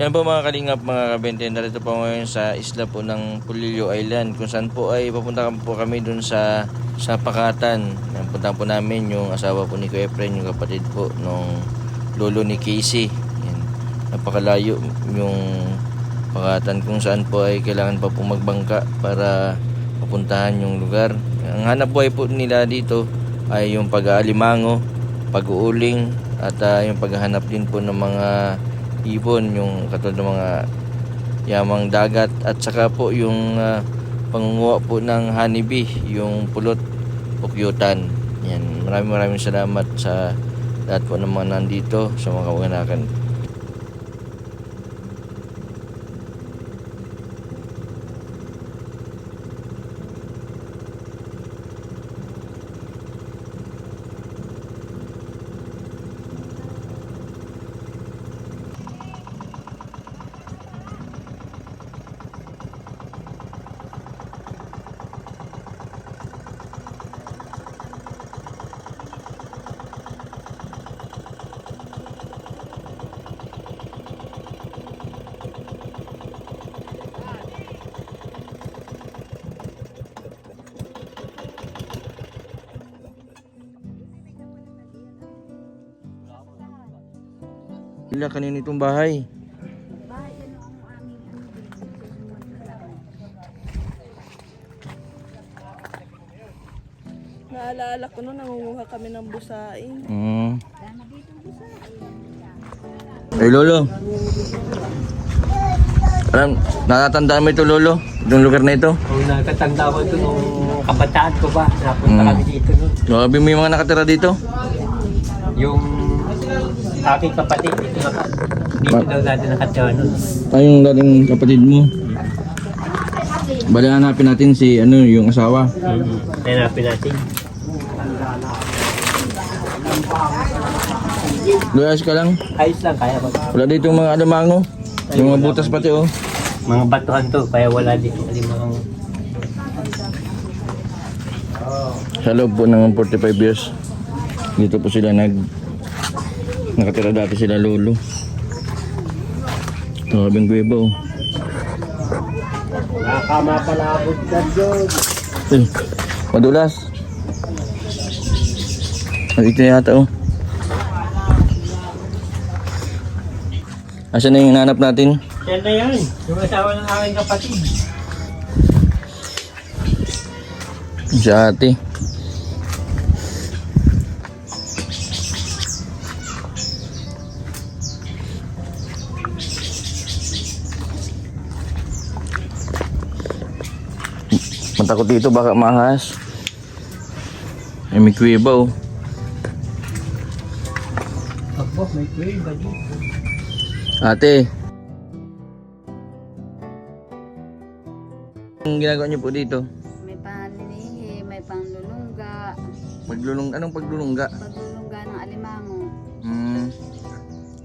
Yan po mga kalingap, mga kabente, narito po ngayon sa isla po ng Pulilio Island, kung saan po ay papunta po kami dun sa Pakatan. Punta po namin yung asawa po ni Kuya Efren, yung kapatid po nung lolo ni Casey. Yan. Napakalayo yung Pakatan, kung saan po ay kailangan pa po magbangka para papuntahan yung lugar. Ang hanap buhay po nila dito ay yung pag-aalimango, pag-uuling, at yung paghahanap din po ng mga ibon, yung katulad ng mga yamang dagat, at saka po yung pangunguha po ng honeybee, yung pulot o kyutan. Yan, maraming salamat sa lahat po ng mga nandito, sa mga kamag-anakan. Ila kanina itong bahay. Naalala ko noon, nangunguha kami ng busain. Ay lolo, alam, natatandaan mo ito lolo? Itong lugar na ito? Oo, nakatanda ko ito nung kabataan ko pa. Napunta kami dito nun. Grabe, may mga nakatira dito? Yung aking kapatid, dito daw dati nakatira nun. Ay, yung dating kapatid mo. Bali, hanapin natin si yung asawa. Hanapin natin. Luyas ka lang. Ayos lang, kaya ba? Wala dito yung mga alimango. Yung mga butas pati oh. Mga batuhan to, kaya wala dito. Alimang... Sa loob po ng 45 years. Dito po sila nakatira dati sila lolo. Grabing kuweba oh. Nakamapalabot ka dyan. Eh, madulas. Ito yata oh. Asan na yung hinanap natin? Yan na yan, yung asawa ng aking kapatid. Si ate. Matakot dito, baka mahas. Ay, may kuweba oh. Abo, may kuweba dito. Ate, anong ginagawa niyo po dito? May panlilihi, may panglulungga. Anong paglulungga? Paglulungga ng alimango.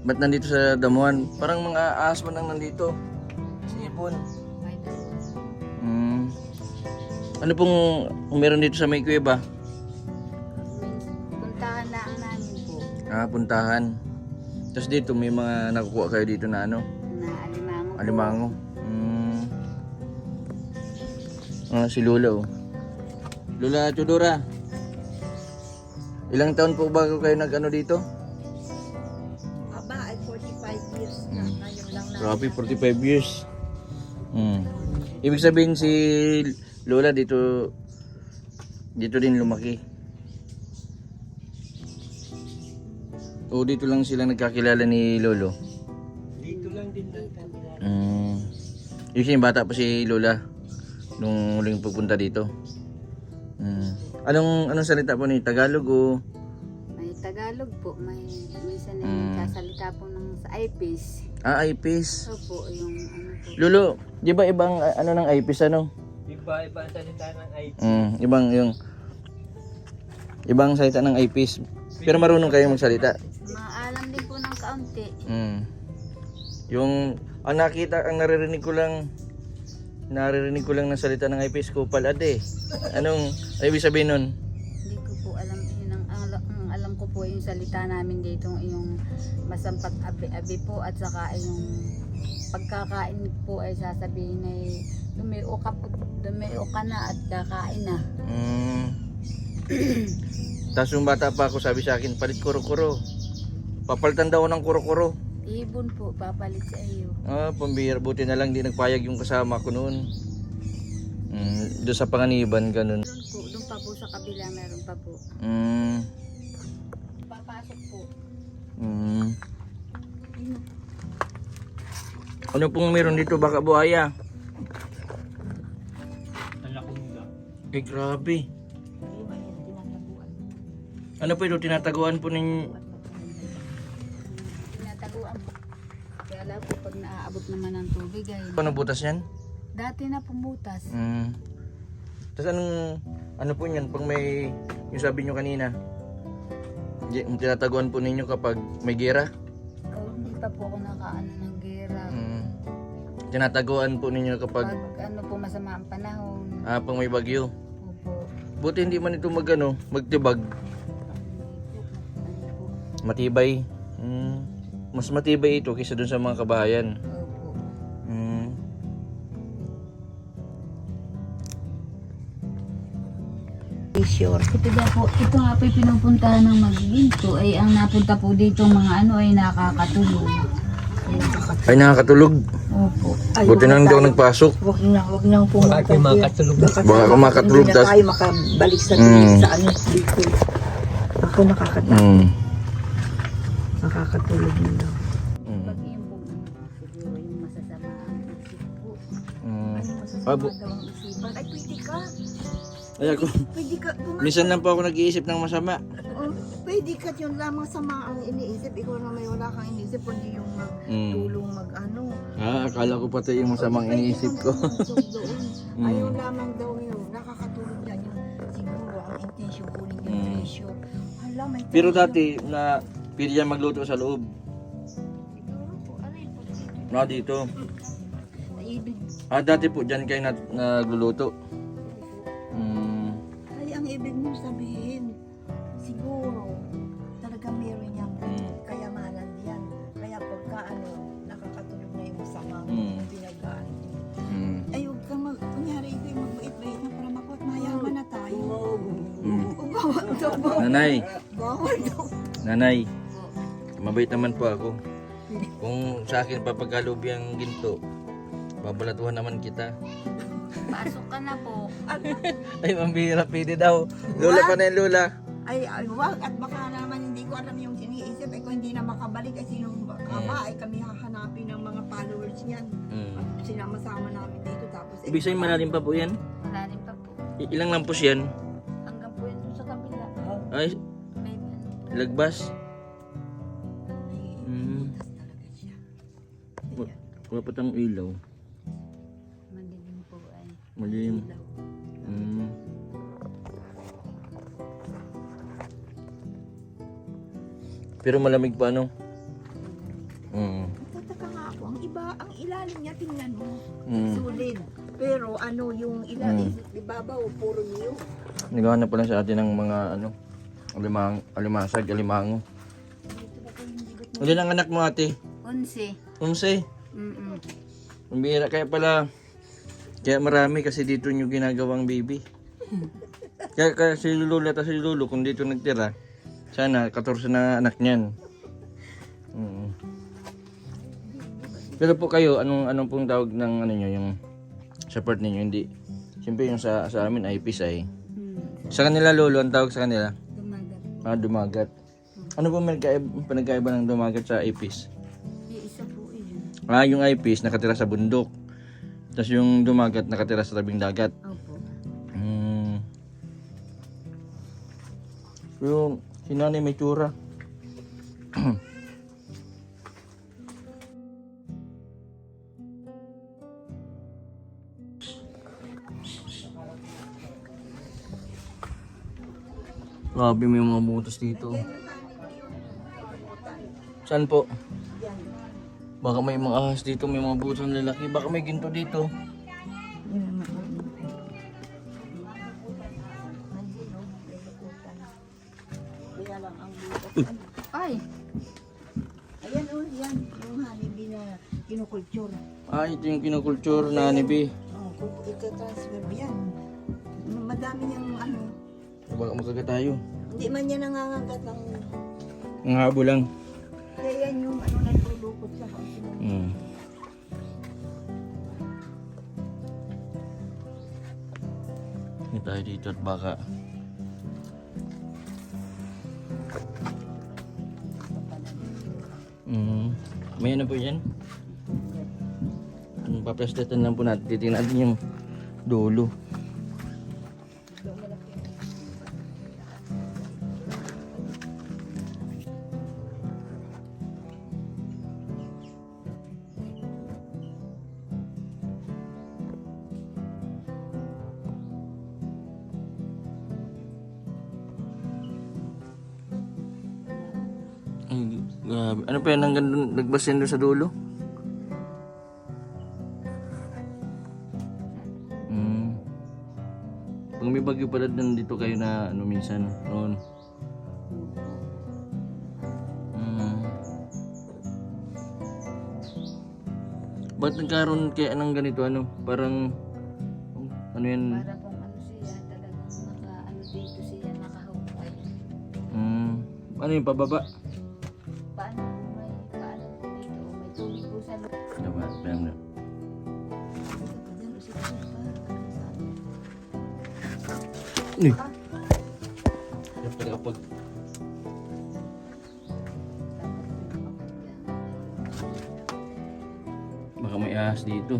Ba't nandito sa damuhan? Parang mga ahas man ang nandito. Sipon. May doon. Ano pong meron dito sa may kuweba? Puntahan lang namin po Puntahan. Tapos dito may mga nakukuha kayo dito na na alimango. alimango. Si Lula oh. Lula Tudora. Ilang taon po bago kayo dito? Aba, ay 45 years na. Ngayon lang na. Grabe, 45 years. Ibig sabihin si Lola dito din lumaki. O dito lang sila nagkakilala ni Lolo. Dito lang din lang kami. Yung bata pa si Lola nung huling pupunta dito. Anong salita po ni Tagalog o? May Tagalog po. May minsan na kasalita po ng sa IPIS. IPIS. Opo, yung ano po. Lolo, di ba ibang ng IPIS ano? Iba ang salita ng IT. Ibang salita ng IPIS. Pero marunong kayo magsalita. Maalam din po ng kaunti. Yung ang naririnig ko lang ng salita ng IPIS ko palade. Anong ibig sabihin nun? Hindi ko po alam. Yun ang alam ko po yung salita namin dito. Yung masampat abi-abi po at saka yung pagkakain po ay sasabihin ay dumio ka na at kakain na. Tapos yung bata pa ako, sabi sa akin, palit kuro-kuro. Papalitan daw ako ng kuro-kuro. Ibon po, papalit sa iyo. Pambihira. Buti na lang di nagpayag yung kasama ko noon. Doon sa Panganiban, ganun. Doon pa po sa kabila, meron pa po. Papasok po. Ano pong meron dito? Baka buhaya. Eh, grabe. Ano po ito? Tinataguan po ninyo? Tinataguan po. Kaya lang po pag naaabot naman ng tubig ay Ano butas yan? dati na pumutas. Tapos ano po yan? Pag may, yung sabi nyo kanina, tinataguan po ninyo kapag may gera? Hindi pa po ako nakaano ng gera. Tinataguan po ninyo kapag Pag ano po masama ang panahon. pag may bagyo. Opo. Buti hindi man ito magtibag. Matibay. Mas matibay ito kaysa dun sa mga kabahayan. Opo. Sure. Ito nga po yung pinupuntahan ng Magiginto ay ang napunta po dito mga ano ay nakakatulog. Ay, nakakatulog. Opo. Buti na lang daw nagpasok. Wag nang pumunta. Bakit makatulog? Baka ako makatulog. Hindi na tayo makabalik sa sa ano dito. Ako nakakatulog na daw. Pag yun po siguro yung masasama ang isip po. Abo. Daw ang isipan. Ay pwede ka. Ay, ako. Pwede ka, Minsan lang po ako nag-iisip ng masama. pwede ka yun lamang sama ang iniisip. Ikaw na may wala kang iniisip, kundi yung magtulong mag-ano. Akala ko pati yung masamang iniisip ko. Doon. Ayaw lamang daw yun. Nakakatulog yan yung siguro ang intention kunin yung presyo. Hala, may Pero dati, pwede yan magluto sa loob. siguro po, alin po dito. Dito. Ibig, Dati po dyan kayo nagluluto. ay ang ibig mo sabihin, siguro, talaga meron niyang kayamanan yan. Kaya pagka ano, nakakatulog na yung sama pinagaan. Ay, huwag kang kunyari ito yung magbait-bait na para makuha at mayaman na tayo. Bawal daw, Nanay, bawal daw. nanay, mabait naman po ako. Kung sa akin papagkalob yung ginto, babalatuhan naman kita. Pasok ka na po. Ay, mambihira, pwede daw. Lola pa na yung lola. Ay, wag. At baka naman hindi ko alam yung iniisip. Ay, kung hindi na makabalik, ay sino kama, ay kami hahanapin ng mga followers niyan. Sinama-sama namin dito. Tapos, Ibig sabihin malalim pa po yan? Malalim pa po. Ilang lampos yan? Hanggang po yun sa kabila. Ay, May ano po. lagbas. tas talaga siya. Wala pa tayong ilaw. Madilim po ay. Malilim. Pero malamig pa, ano? Tataka nga ako. Ang iba, ang ilalim niya, tingnan mo. Mm. Solid. Pero ano yung ilalim, ibabaw, puro niyo. Naghahanap pa lang sa atin ng mga ano, alimasag, alimango. Ilan ang anak mo, ate? 11. 11. Ang bihira, kaya marami kasi dito nyo ginagawang baby. Kaya si Lolo at si Lolo, kung dito nagtira, sana 14 na anak niyan. Pero po kayo, anong pong tawag ng ano nyo, yung support ninyo? Hindi. Siyempre yung sa amin ay pisay. Sa kanila, Lolo, ang tawag sa kanila? Dumagat. Dumagat. Ano po pinagkaiba ng dumagat sa ipis? Isa po yun. Yung ipis nakatira sa bundok. Tapos yung dumagat nakatira sa tabing dagat. Opo. Pero si nanay may tsura. Grabe, may mga butas dito. Saan po? Baka may mga ahas dito, may mga butas ng lalaki. Baka may ginto dito. Ay! Ayan yan. Yung honeybee na kinukulture. ito yung kinukulture na nibi. Oh, kung ika-transfer mo yan. Madami niyang ano. Baka makagat tayo. Hindi man niya nangangagat ng... Ang habo lang. Kaya yan yung ano nagtulukot sa kasi. Hmm. Hindi tayo dito at baka. May ano po yan? Paplastetan lang po natin. Titingnan natin yung dulo. Ay, grabe. Ano pa yan? Hanggang nagbasin doon sa dulo? Pag may bagyo pala nandito kayo na ano minsan noon. Ba't nagkaroon kaya ng ganito ano? Parang ano yan? Para pong ano siya, talagang ano dito siya nakahukay. Ano yung pababa? Paano may kaano po dito? May tubig po sa loob. Diba? Diba? Ni. Kapag baka may ahas dito.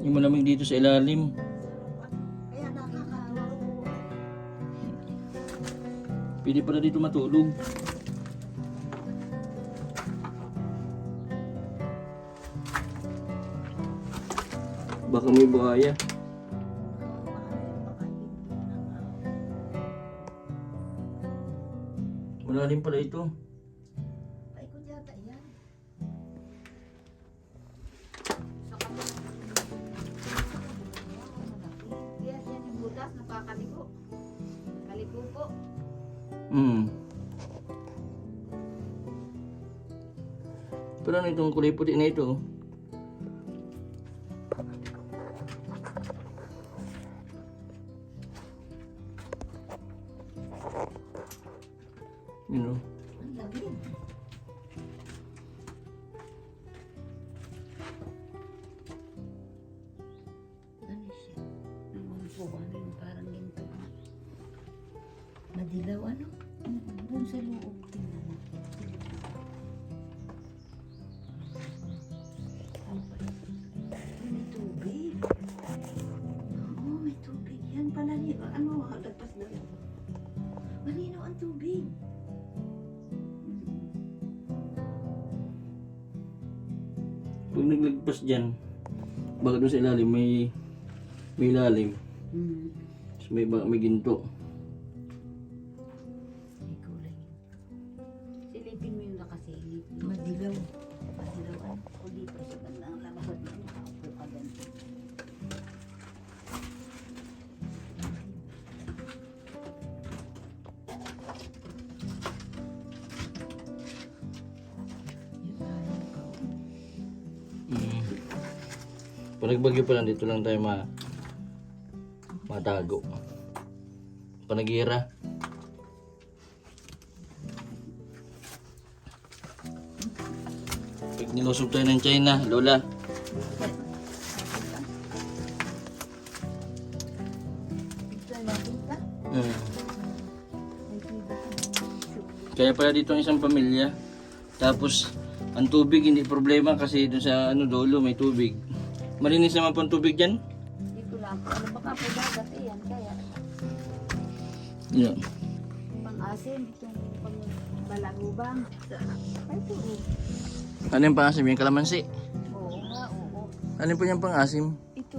Yung malamig dito sa ilalim. Kaya nakakaawa. Pwede pala dito matulog. Baka may buhaya. Malalim pala ito. Paikot yata yan. Kaya siya yung butas, napakaliko. Kaliko po. Pero ano itong kulay puti na ito? You know? Ang lamig. Ano siya? Ano po, ano yung parang ginto. Madilaw ano? Doon sa loob, tingnan mo. May tubig. Oo, may tubig. Yan pala ni ano, lagpas na rin. Malinaw ang tubig. Pag naglagpas dyan, baka doon sa ilalim may ilalim. So may ginto. May kulay. Silipin mo yung nakasilip. Madilaw. Madilaw ano? O dito sa bandang labas na nakaupo ka dyan. Yun ayaw ko. Pag nagbagyo pa lang, dito lang tayo matago. Panagira. Pag nilusog tayo ng China, Lola. Ito nakita. Hmm. May tubig ka. Kaya pala dito ang isang pamilya. Tapos, ang tubig hindi problema kasi doon sa dulo may tubig. Malinis naman po ang tubig dyan. Hindi ko lang po. Ano baka po dagat eh yan. Kaya Yeah. pang-asim, itong pang-balagubang. Ay, ito eh. Ano yung pang-asim? Yung kalamansi? Oo nga, oo. Ano po yung pang-asim? Ito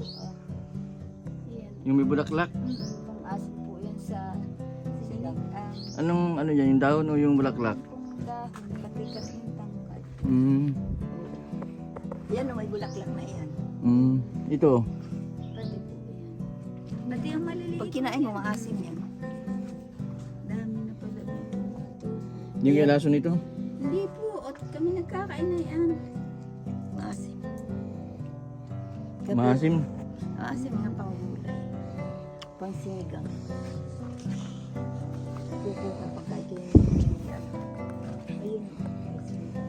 yan. Yung may bulaklak? Pang-asim po yan sa sinig. Anong ano yan? Yung daon o yung bulaklak? Kung dahon, katikat yung tangkad. Hmm. Yan o, may bulaklak na yan. Hmm. Ito. Pwede Ito yung maliliit. Pag kinain mo, maasim yan. Dami na pala. Yung ilaso nito. Hindi po. At kami nagkakain na yan. Maasim. Maasim. Maasim nga pang gulay. Pang sinigang. Kuko ka pagka yan. Ayun.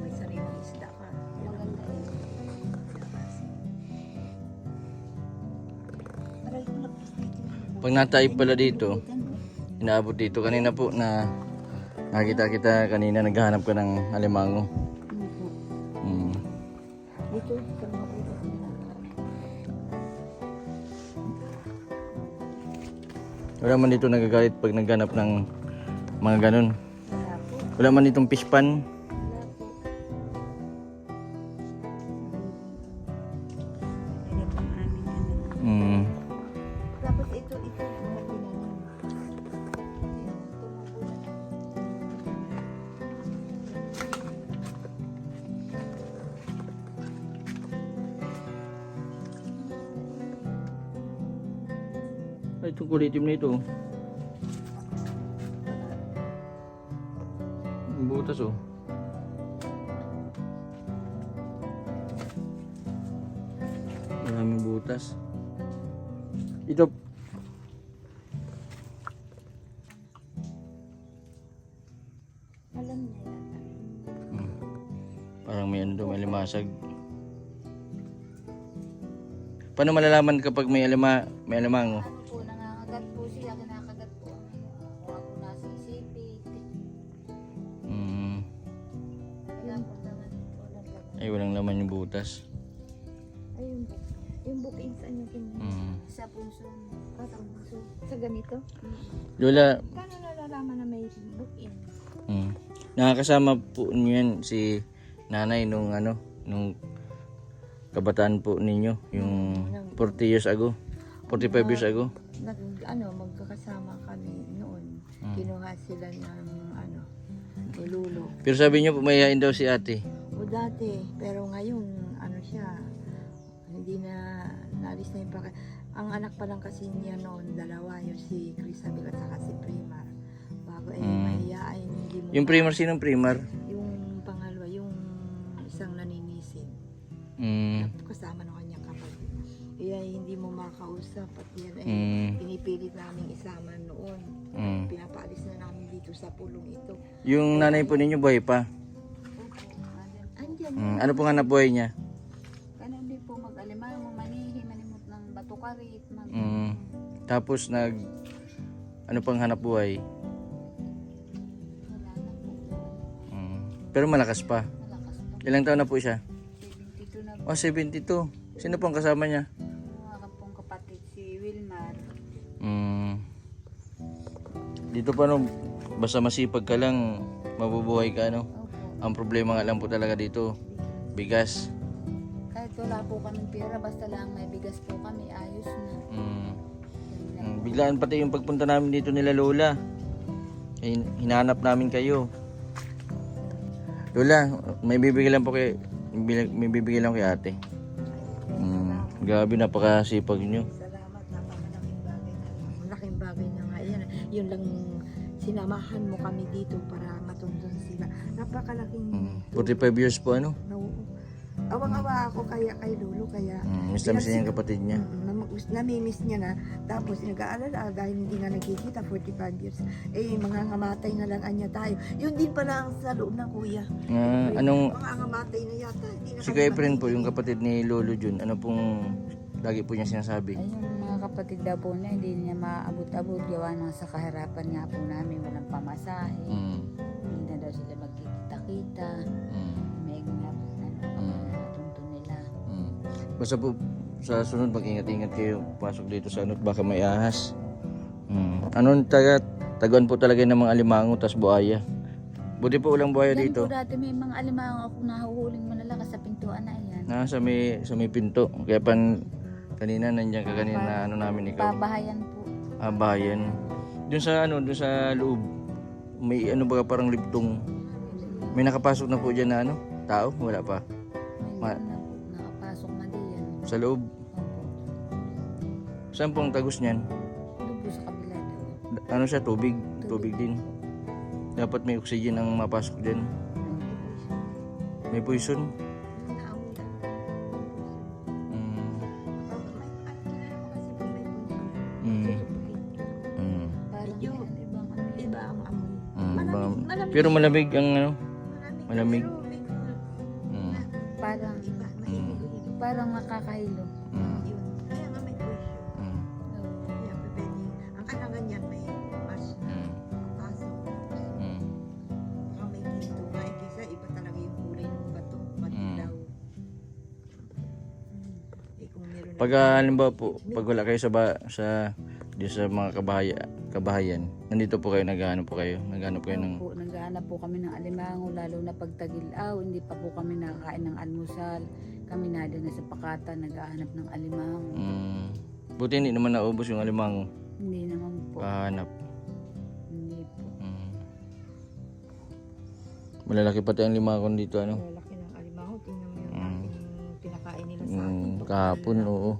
May sariling isda ka. Maganda eh. Aray ko lagpas dito. Pag natay pala dito, inaabot dito. Kanina po na nakita kita kanina naghahanap ka ng alimango. Mm. Dito sa mga butas nila. Wala man dito nagagalit pag naghanap ng mga ganun. Wala po. Wala man ditong fish pan. Wala po. Kaya pang amin ano. Mm. Tapos ito mga tinanim. Ay, itong kulitim na ito. Ang butas oh. Maraming butas. Ito. Alam niya yata. Hmm. Parang may ano doon, may limasag. Paano malalaman kapag may alimango? Ano po, nangangagat po sila, kinakagat po. Kuha po nasisipit. Hmm. Wala po naman. Wala po. Ay, walang laman yung butas. Ayun. Yung booking saan yung kanya? Hmm. Sa punso. Sa ganito? Lola, Paano nalalaman na may booking? nakakasama po niyo yan si nanay nung kabataan po ninyo, yung 40 years ago, 45 years ago. Magkakasama kami noon. Kinuha sila ng lululo. Pero sabi niyo pumayain daw si ate. O dati, pero ngayon, siya, hindi na, naalis na yung ang anak pa lang kasi niya noon, dalawa, yung si Crisabel at saka si Primar. Bago mahihain, hindi mo. Yung primar, sinong primar? Yung pangalawa, yung isang naninisid. Kasama ng kanyang kapatid. Hindi mo makausap at yan pinipilit namin isama noon. Pinapaalis na namin dito sa pulong ito. Yung nanay po ninyo buhay pa? Andyan. Ano pong hanap buhay niya? Ganun din po mag-alimango, manihi, manimot ng batukarit, Tapos ano pang hanap buhay? wala na po. Pero malakas pa. Malakas pa. Ilang taon na po siya? 72 na po. Oh, 72. Sino pong kasama niya? Mga pong kapatid si Wilmar. Dito pa basta masipag ka lang, mabubuhay ka Opo. Ang problema nga lang po talaga dito, bigas. Kahit wala po kaming pera, basta lang may bigas po kami, ayos na. Yun lang. Biglaan pati yung pagpunta namin dito nila Lola. Hinanap namin kayo. Lola, may bibigyan lang kay ate. Grabe, napakasipag niyo. Salamat, napakalaking bagay na. Malaking bagay na nga yan. Yun lang sinamahan mo kami dito para matuntun sila. Napakalaking 45 years po awang-awa ako kay Lolo kaya miss na miss niya yung kapatid niya. namimiss niya na tapos nag-aalala dahil hindi na nagkikita 45 years mangangamatay na lang anya tayo yun din pala ang sa loob ng kuya mangangamatay na yata hindi na Si Kuya Efren po, yung kapatid ni Lolo Jun, ano pong lagi po niya sinasabi? Ay, yung mga kapatid daw po na hindi niya maabot-abot gawa ng sa kahirapan nga po namin walang pamasahe. Hindi na daw sila magkikita-kita. May nga tuntun nila. Basta po sa sunod mag-ingat-ingat kayo pasok dito sa baka may ahas. Anong taguan po talaga ng mga alimango tas buhaya. Buti po ulang buhaya Yan dito. po dati may mga alimango ako nahuhuling malalakas sa pintuan na yan. Sa may pinto. Kaya kanina nandiyan ka kanina namin ikaw. Babahayan po. Bayan. Doon sa loob. May ba parang libtong. May nakapasok na po diyan na tao? Wala pa. May na po, nakapasok na diyan. Sa loob. Opo. Saan pong tagos niyan? po sa kabila daw. Ano siya, tubig? Tubig din. Dapat may oxygen ang mapasok din. May poison. Naamoy lang. Mm. Kapag may kilala mo kasi kung may puso. Mm. Susubukin. Mm. Parang Medyo yan, ibang ano yun. Iba ang amoy. Mm. Malamig. Pero malamig ang ano. malamig. Pero medyo Mm. Parang, iba. Mm. parang nakakahilo. Mm. Yun. Kaya nga may poison. Mm. Kaya pwede. Ang alangan niyan may mas na Mm. kaso. Mm. Baka may ginto nga. Eh, kaysa iba talaga yung kulay ng bato. Madilaw. Eh kung meron na- Pag halimbawa po, pag wala kayo di sa mga kabahayan, nandito po kayo, naghahanap po kayo ng Po, naghahanap po kami ng alimango, lalo na pag tag-ilaw, hindi pa po kami nakakain ng almusal. Kami na doon sa pakatan, naghahanap ng alimango. buti hindi naman naubos yung alimango. Hindi naman po. Kahanap. Hindi po. Malalaki pati ang limango dito ano. Lalaki ng alimango. Tingnan mo yung ating pinakain nila sa atin. Kahapon, oo.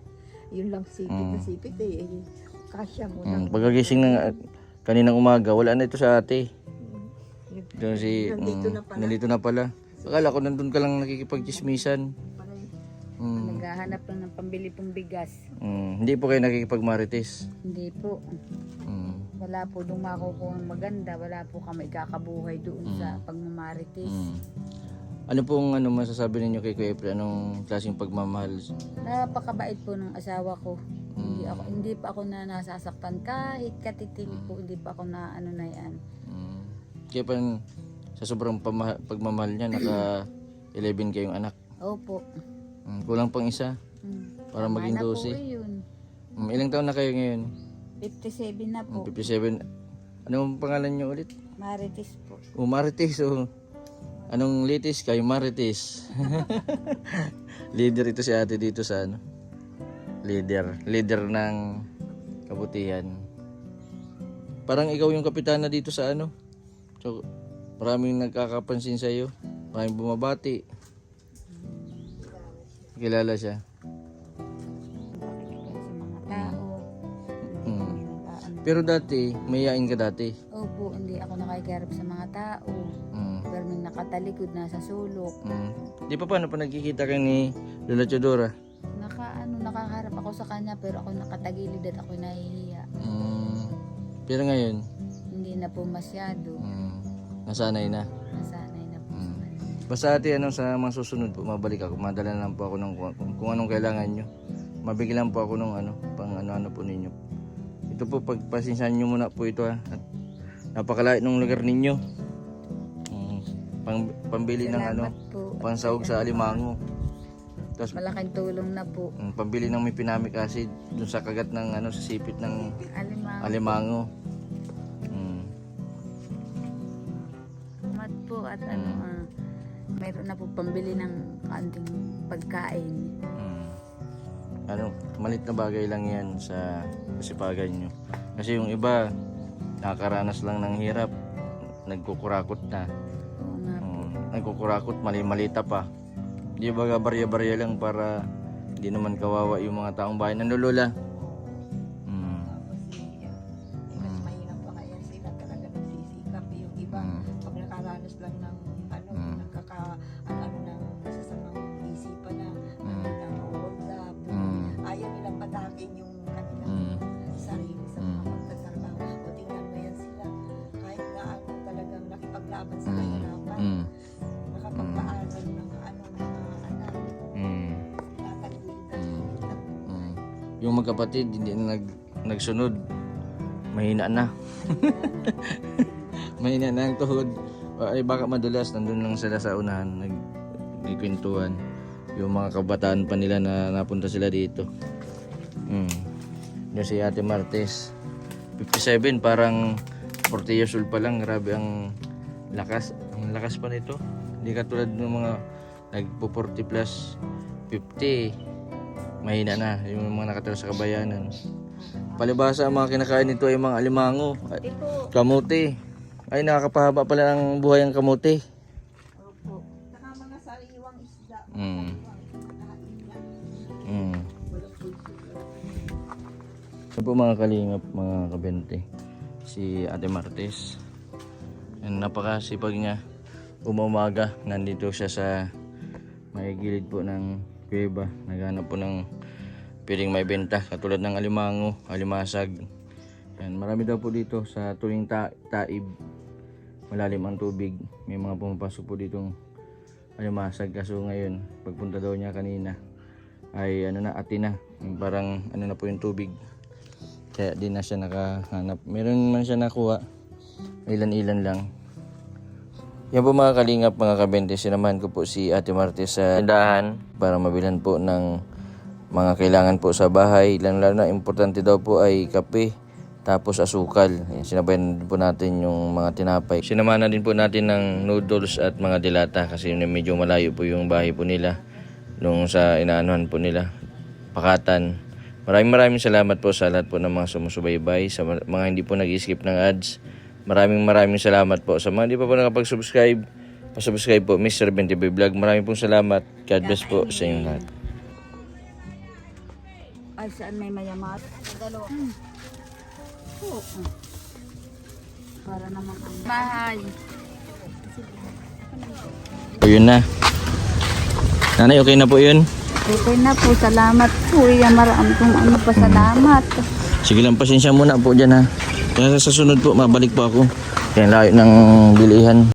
Yun lang sipit na sipit eh. Kasya mo lang. Pagkagising ng kaninang umaga, wala na ito sa ate. Yun- Doon Nandito na pala. nandito na pala. Akala ko nandun ka lang nakikipagchismisan. Pala eh. Naghahanap lang ng pambili pong bigas. Hindi po kayo nakikipagmarites. Hindi po. Wala po dumako po ng maganda. Wala po kami kakabuhay doon sa pagmamarites. Ano pong masasabi ninyo kay Kuya Efren? Anong klaseng pagmamahal? Napakabait po ng asawa ko. Hindi pa ako na nasasaktan kahit katiting po, hindi pa ako na ano na yan. Kaya pa sa sobrang pagmamahal niya, naka 11 kayong anak. Opo. Kulang pang isa para maging Tama na po 12. yun. Ilang taon na kayo ngayon? 57 na po. 57. Anong pangalan niyo ulit? Marites po. Marites. Anong litis kayo? Marites. Leader ito si ate dito sa ano? Leader ng kabutihan. Parang ikaw yung kapitana dito sa ano? So, maraming nagkakapansin sa iyo. Maraming bumabati. Kilala siya. Sa mga tao. Pero dati, mayayain ka dati. Opo, hindi ako nakikiharap sa mga tao. Pero may nakatalikod na sa sulok. Di pa paano pa nagkikita kayo ni Lola Chodora? Nakaharap ako sa kanya pero ako nakatagilid at ako nahihiya. Pero ngayon, Hindi na po masyado. nasanay na. Nasanay na po sa kanya. Basta ate, sa mga susunod po, mabalik ako. Madala lang po ako ng kung anong kailangan nyo. Mabigyan po ako ng pang ano po ninyo. Ito po, pagpasensyahan nyo muna po ito ha. At napakalait ng lugar ninyo. Pambili ng Salamat po. pansahog sa alimango. Tapos Malaking tulong na po. pambili ng mipinamic acid dun sa kagat ng sa sipit ng Alimango. alimango. Salamat po at mayroon na po pambili ng kanting pagkain. Malit na bagay lang yan sa kasipagan nyo. Kasi yung iba, nakakaranas lang ng hirap, nagkukurakot na. Oo nga po. Nagkukurakot, mali-malita pa. Di ba barya-barya lang para hindi naman kawawa yung mga taong bahay. Ano Lola? Mas mahirap pa kaya sila talaga nagsisikap. Yung iba, pag nakaranas lang ng ng masasamang isipan na hold up. Ayaw nilang patakin yung kanilang sarili sa mga pagtatrabaho. O tingnan mo yan sila. Kahit gaano talagang nakipaglaban sa kahirapan. Nakapagpaaral ng mga anak. Tatagulid. Yung magkapatid, hindi na nagsunod. Mahina na. Mahina na ang tuhod. Ay baka madulas, nandun lang sila sa unahan, nagkikwentuhan. Yung mga kabataan pa nila na napunta sila dito. Yung si Ate Martes, 57, parang 40 years old pa lang. Grabe ang lakas. Ang lakas pa nito. Hindi katulad ng mga nagpo 40 plus 50. Mahina na yung mga nakatira sa kabayanan. Palibasa ang mga kinakain nito ay mga alimango, kamote. Ay nakakapahaba pala ang buhay ang kamote. Opo. Saka mga sariwang isda. po mga kalingap, mga kabente, si Ate Martes. And napakasipag niya. Umaga, nandito siya sa may gilid po ng kuweba. Naghanap po ng pwedeng may benta, katulad ng alimango, alimasag. Yan, marami daw po dito sa tuwing taib. Malalim ang tubig. May mga pumapasok po ditong alimasag. Kaso ngayon, pagpunta daw niya kanina, ay atin na. Parang na po yung tubig. Kaya di na siya nakahanap. Meron man siya nakuha, ilan-ilan lang. Yan po mga kalingap, mga kabente, sinamahan ko po si Ate Martes sa tindahan para mabilan po ng mga kailangan po sa bahay. Lalo na importante daw po ay kape, tapos asukal. Yan, sinabayan po natin yung mga tinapay. Sinamahan na din po natin ng noodles at mga dilata kasi medyo malayo po yung bahay po nila nung sa inaanuhan po nila, Pakatan. Maraming salamat po sa lahat po ng mga sumusubaybay, sa mga hindi po nag-skip ng ads. Maraming salamat po. Sa mga hindi pa po nakapag-subscribe, pa-subscribe po, Mr. 20 Vlog. Maraming pong salamat. God bless po sa inyong lahat. Ay, saan may mayamat? Dalawa. Oo. Para naman ang bahay. So yun na. Nanay, okay na po yun? Okay na po, salamat po. Marami pong pasalamat. Sige lang, pasensya muna po dyan ha. Kaya sa susunod po, mabalik po ako. Kaya layo ng bilihan.